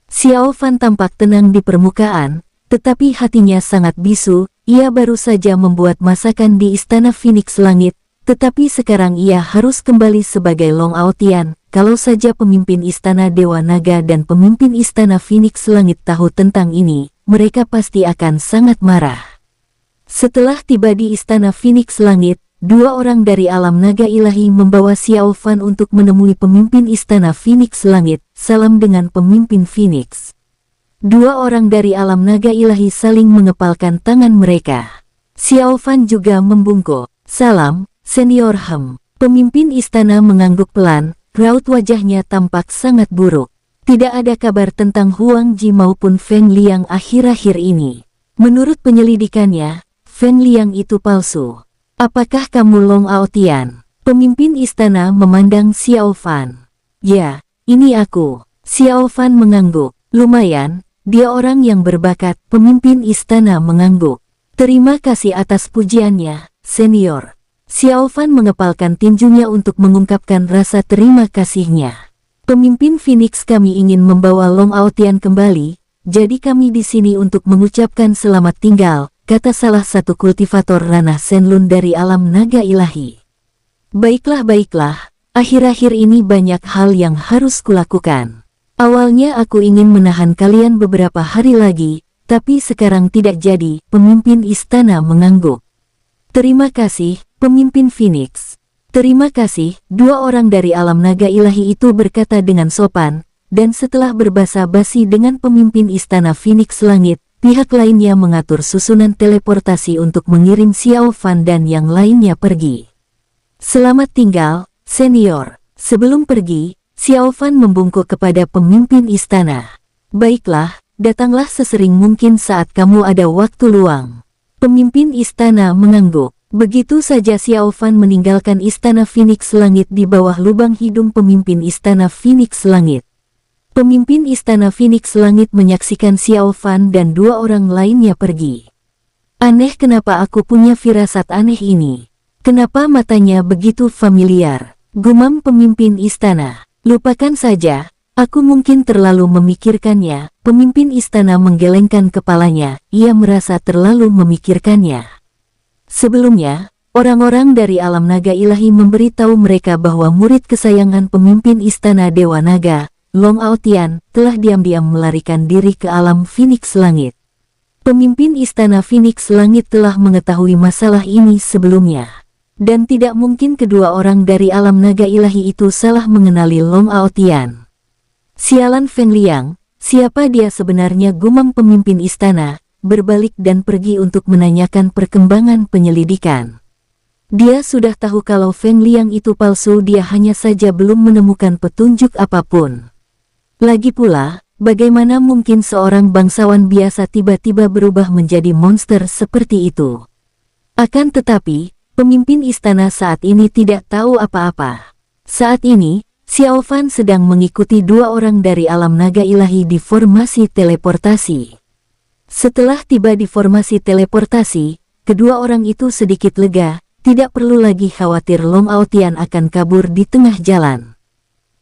Xiao Fan tampak tenang di permukaan, tetapi hatinya sangat bisu. Ia baru saja membuat masakan di istana Phoenix Langit, tetapi sekarang ia harus kembali sebagai Long Aotian. Kalau saja pemimpin istana Dewa Naga dan pemimpin istana Phoenix Langit tahu tentang ini, mereka pasti akan sangat marah. Setelah tiba di istana Phoenix Langit, dua orang dari alam naga ilahi membawa Xiao Fan untuk menemui pemimpin istana Phoenix Langit. Salam dengan pemimpin Phoenix. Dua orang dari alam naga ilahi saling mengepalkan tangan mereka. Xiao Fan juga membungkuk. Salam, Senior Hem. Pemimpin istana mengangguk pelan, raut wajahnya tampak sangat buruk. Tidak ada kabar tentang Huang Ji maupun Feng Liang akhir-akhir ini. Menurut penyelidikannya, Feng Liang itu palsu. Apakah kamu Long Aotian? Pemimpin istana memandang Xiao Fan. Ya, ini aku. Xiao Fan mengangguk. Lumayan, dia orang yang berbakat. Pemimpin istana mengangguk. Terima kasih atas pujiannya, Senior. Xiao Fan mengepalkan tinjunya untuk mengungkapkan rasa terima kasihnya. Pemimpin Phoenix, kami ingin membawa Long Aotian kembali, jadi kami di sini untuk mengucapkan selamat tinggal, kata salah satu kultivator ranah Shenlun dari alam naga ilahi. Baiklah, akhir-akhir ini banyak hal yang harus kulakukan. Awalnya aku ingin menahan kalian beberapa hari lagi, tapi sekarang tidak jadi. Pemimpin istana mengangguk. Terima kasih, Pemimpin Phoenix. Terima kasih, dua orang dari alam naga ilahi itu berkata dengan sopan, dan setelah berbasa-basi dengan pemimpin istana Phoenix Langit, pihak lainnya mengatur susunan teleportasi untuk mengirim Xiao Fan dan yang lainnya pergi. Selamat tinggal, Senior. Sebelum pergi, Xiao Fan membungkuk kepada pemimpin istana. Baiklah, datanglah sesering mungkin saat kamu ada waktu luang. Pemimpin istana mengangguk. Begitu saja Xiao Fan meninggalkan istana Phoenix Langit di bawah lubang hidung pemimpin istana Phoenix Langit. Pemimpin istana Phoenix Langit menyaksikan Xiao Fan dan dua orang lainnya pergi. Aneh, kenapa aku punya firasat aneh ini? Kenapa matanya begitu familiar? Gumam pemimpin istana. Lupakan saja, aku mungkin terlalu memikirkannya. Pemimpin istana menggelengkan kepalanya, ia merasa terlalu memikirkannya. Sebelumnya, orang-orang dari alam naga ilahi memberitahu mereka bahwa murid kesayangan pemimpin istana Dewa Naga, Long Aotian, telah diam-diam melarikan diri ke alam Phoenix Langit. Pemimpin istana Phoenix Langit telah mengetahui masalah ini sebelumnya. Dan tidak mungkin kedua orang dari alam naga ilahi itu salah mengenali Long Aotian. Sialan Feng Liang, siapa dia sebenarnya, gumam pemimpin istana, berbalik dan pergi untuk menanyakan perkembangan penyelidikan. Dia sudah tahu kalau Feng Liang itu palsu, dia hanya saja belum menemukan petunjuk apapun. Lagi pula, bagaimana mungkin seorang bangsawan biasa tiba-tiba berubah menjadi monster seperti itu? Akan tetapi, pemimpin istana saat ini tidak tahu apa-apa. Saat ini, Xiao Fan sedang mengikuti dua orang dari alam naga ilahi di formasi teleportasi. Setelah tiba di formasi teleportasi, kedua orang itu sedikit lega, tidak perlu lagi khawatir Long Aotian akan kabur di tengah jalan.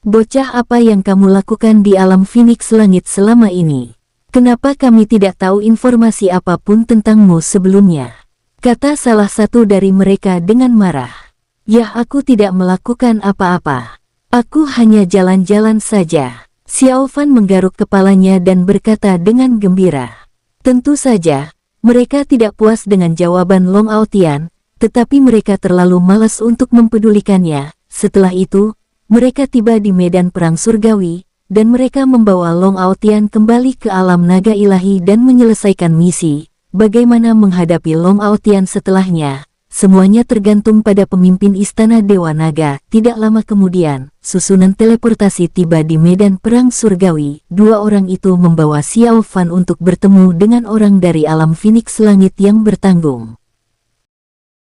Bocah, apa yang kamu lakukan di alam Phoenix Langit selama ini? Kenapa kami tidak tahu informasi apapun tentangmu sebelumnya? Kata salah satu dari mereka dengan marah. Ya, aku tidak melakukan apa-apa. Aku hanya jalan-jalan saja. Xiao Fan menggaruk kepalanya dan berkata dengan gembira. Tentu saja, mereka tidak puas dengan jawaban Long Aotian, tetapi mereka terlalu malas untuk mempedulikannya. Setelah itu, mereka tiba di medan perang surgawi, dan mereka membawa Long Aotian kembali ke alam naga ilahi dan menyelesaikan misi. Bagaimana menghadapi Long Aotian setelahnya? Semuanya tergantung pada pemimpin istana Dewa Naga. Tidak lama kemudian, susunan teleportasi tiba di medan perang surgawi. Dua orang itu membawa Xiao Fan untuk bertemu dengan orang dari alam Phoenix Langit yang bertanggung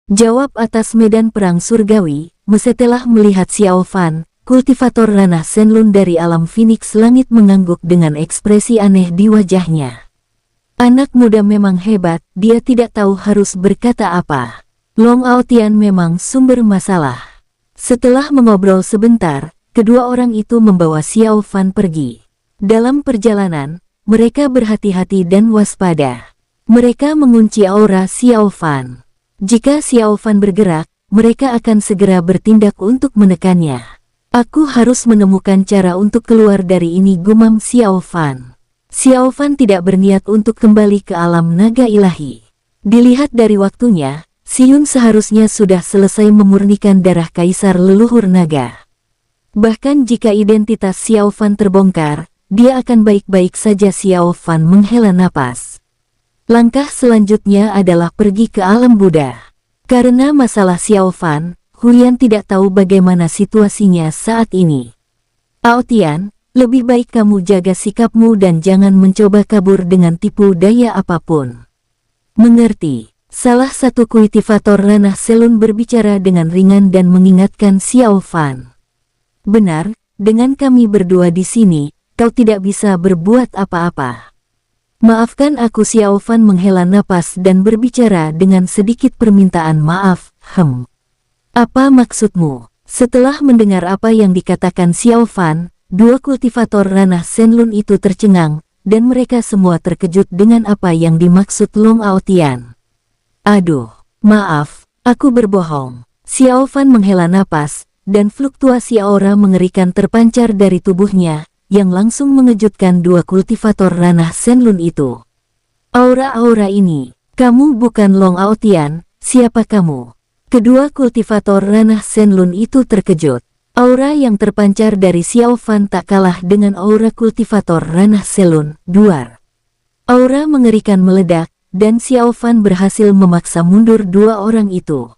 jawab atas medan perang surgawi. Setelah melihat Xiao Fan, kultivator ranah Shenlun dari alam Phoenix Langit mengangguk dengan ekspresi aneh di wajahnya. Anak muda memang hebat, dia tidak tahu harus berkata apa. Long Aotian memang sumber masalah. Setelah mengobrol sebentar, kedua orang itu membawa Xiao Fan pergi. Dalam perjalanan, mereka berhati-hati dan waspada. Mereka mengunci aura Xiao Fan. Jika Xiao Fan bergerak, mereka akan segera bertindak untuk menekannya. Aku harus menemukan cara untuk keluar dari ini, gumam Xiao Fan. Xiao Fan tidak berniat untuk kembali ke alam naga ilahi. Dilihat dari waktunya, Xiun seharusnya sudah selesai memurnikan darah kaisar leluhur naga. Bahkan jika identitas Xiao Fan terbongkar, dia akan baik-baik saja. Xiao Fan menghela napas. Langkah selanjutnya adalah pergi ke alam Buddha. Karena masalah Xiao Fan, Huyan tidak tahu bagaimana situasinya saat ini. Aotian, lebih baik kamu jaga sikapmu dan jangan mencoba kabur dengan tipu daya apapun. Mengerti? Salah satu kultivator ranah Selun berbicara dengan ringan dan mengingatkan Xiao Fan. Benar, dengan kami berdua di sini, kau tidak bisa berbuat apa-apa. Maafkan aku. Xiao Fan menghela napas dan berbicara dengan sedikit permintaan maaf. Apa maksudmu? Setelah mendengar apa yang dikatakan Xiao Fan, dua kultivator ranah Senlun itu tercengang, dan mereka semua terkejut dengan apa yang dimaksud Long Aotian. Aduh, maaf, aku berbohong. Xiao Fan menghela napas, dan fluktuasi aura mengerikan terpancar dari tubuhnya, yang langsung mengejutkan dua kultivator ranah Senlun itu. Aura-aura ini, kamu bukan Long Aotian, siapa kamu? Kedua kultivator ranah Senlun itu terkejut. Aura yang terpancar dari Xiao Fan tak kalah dengan aura kultivator ranah Selun, Duar. Aura mengerikan meledak, dan Xiao Fan berhasil memaksa mundur dua orang itu.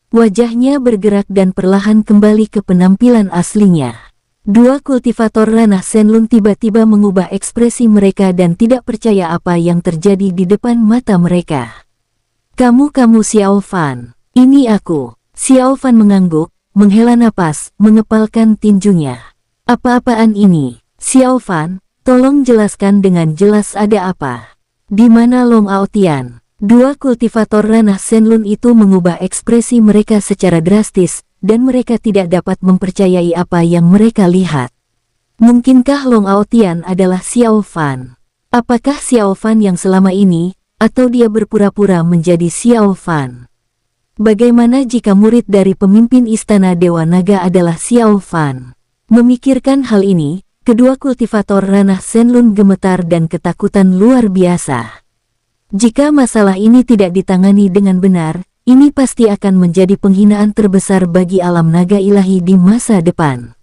Wajahnya bergerak dan perlahan kembali ke penampilan aslinya. Dua kultivator ranah Senlun tiba-tiba mengubah ekspresi mereka dan tidak percaya apa yang terjadi di depan mata mereka. Kamu Xiao Fan, ini aku. Xiao Fan mengangguk, menghela napas, mengepalkan tinjunya. Apa-apaan ini? Xiao Fan, tolong jelaskan dengan jelas ada apa. Di mana Long Aotian? Dua kultivator ranah Senlun itu mengubah ekspresi mereka secara drastis, dan mereka tidak dapat mempercayai apa yang mereka lihat. Mungkinkah Long Aotian adalah Xiao Fan? Apakah Xiao Fan yang selama ini, atau dia berpura-pura menjadi Xiao Fan? Bagaimana jika murid dari pemimpin Istana Dewa Naga adalah Xiao Fan? Memikirkan hal ini, kedua kultivator ranah Senlun gemetar dan ketakutan luar biasa. Jika masalah ini tidak ditangani dengan benar, ini pasti akan menjadi penghinaan terbesar bagi alam naga ilahi di masa depan.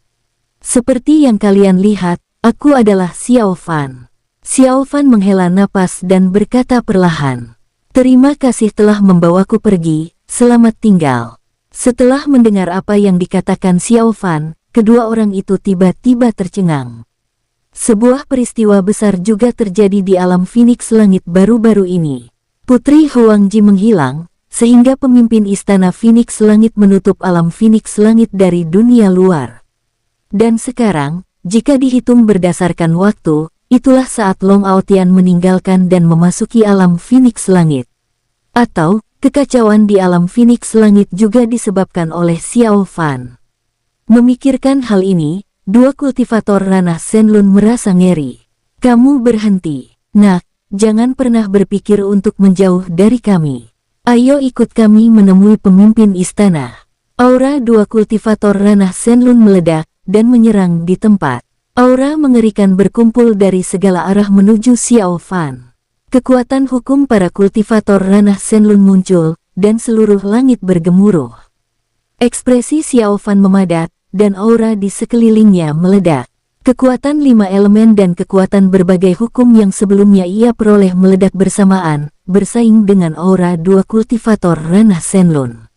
Seperti yang kalian lihat, aku adalah Xiao Fan. Xiao Fan menghela napas dan berkata perlahan, "Terima kasih telah membawaku pergi, selamat tinggal." Setelah mendengar apa yang dikatakan Xiao Fan, kedua orang itu tiba-tiba tercengang. Sebuah peristiwa besar juga terjadi di alam Phoenix Langit baru-baru ini. Putri Huangji menghilang, sehingga pemimpin Istana Phoenix Langit menutup alam Phoenix Langit dari dunia luar. Dan sekarang, jika dihitung berdasarkan waktu, itulah saat Long Aotian meninggalkan dan memasuki alam Phoenix Langit. Atau, kekacauan di alam Phoenix Langit juga disebabkan oleh Xiao Fan. Memikirkan hal ini, dua kultivator ranah Senlun merasa ngeri. Kamu berhenti. Nak, jangan pernah berpikir untuk menjauh dari kami. Ayo ikut kami menemui pemimpin istana. Aura dua kultivator ranah Senlun meledak dan menyerang di tempat. Aura mengerikan berkumpul dari segala arah menuju Xiao Fan. Kekuatan hukum para kultivator ranah Senlun muncul, dan seluruh langit bergemuruh. Ekspresi Xiao Fan memadat, dan aura di sekelilingnya meledak. Kekuatan 5 elemen dan kekuatan berbagai hukum yang sebelumnya ia peroleh meledak bersamaan, bersaing dengan aura dua kultivator ranah Senlun.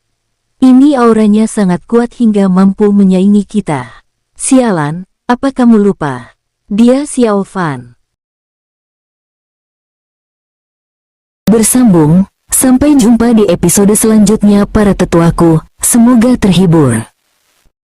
Ini auranya sangat kuat hingga mampu menyaingi kita. Sialan, apa kamu lupa? Dia Xiao Fan. Bersambung, sampai jumpa di episode selanjutnya para tetuaku, semoga terhibur.